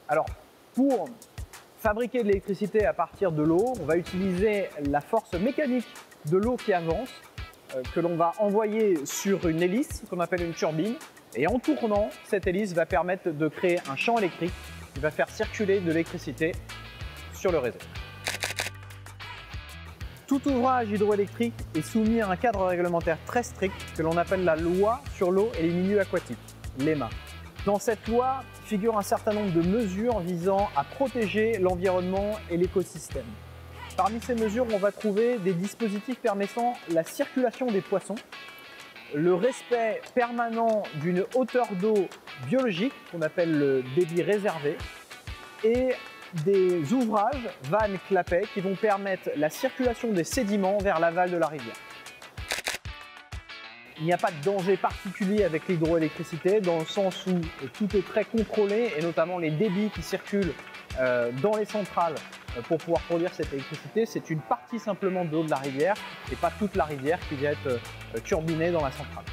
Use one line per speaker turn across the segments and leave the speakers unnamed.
Alors, pour fabriquer de l'électricité à partir de l'eau, on va utiliser la force mécanique de l'eau qui avance, que l'on va envoyer sur une hélice qu'on appelle une turbine. Et en tournant, cette hélice va permettre de créer un champ électrique qui va faire circuler de l'électricité sur le réseau. Tout ouvrage hydroélectrique est soumis à un cadre réglementaire très strict que l'on appelle la loi sur l'eau et les milieux aquatiques, l'EMA. Dans cette loi figure un certain nombre de mesures visant à protéger l'environnement et l'écosystème. Parmi ces mesures, on va trouver des dispositifs permettant la circulation des poissons, le respect permanent d'une hauteur d'eau biologique qu'on appelle le débit réservé et des ouvrages, vannes, clapets qui vont permettre la circulation des sédiments vers l'aval de la rivière. Il n'y a pas de danger particulier avec l'hydroélectricité dans le sens où tout est très contrôlé et notamment les débits qui circulent dans les centrales pour pouvoir produire cette électricité, c'est une partie simplement de l'eau de la rivière et pas toute la rivière qui vient être turbinée dans la centrale.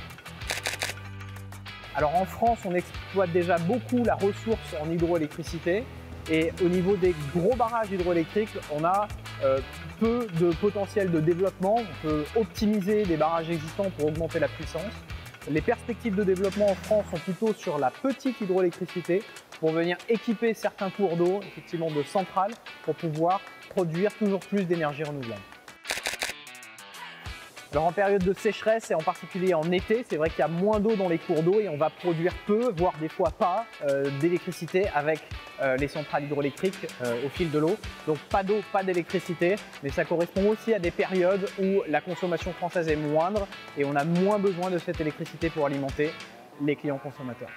Alors en France, on exploite déjà beaucoup la ressource en hydroélectricité et au niveau des gros barrages hydroélectriques, on a peu de potentiel de développement. On peut optimiser des barrages existants pour augmenter la puissance. Les perspectives de développement en France sont plutôt sur la petite hydroélectricité pour venir équiper certains cours d'eau, effectivement de centrales, pour pouvoir produire toujours plus d'énergie renouvelable. Alors en période de sécheresse et en particulier en été, c'est vrai qu'il y a moins d'eau dans les cours d'eau et on va produire peu, voire des fois pas, d'électricité avec les centrales hydroélectriques au fil de l'eau. Donc pas d'eau, pas d'électricité, mais ça correspond aussi à des périodes où la consommation française est moindre et on a moins besoin de cette électricité pour alimenter les clients consommateurs.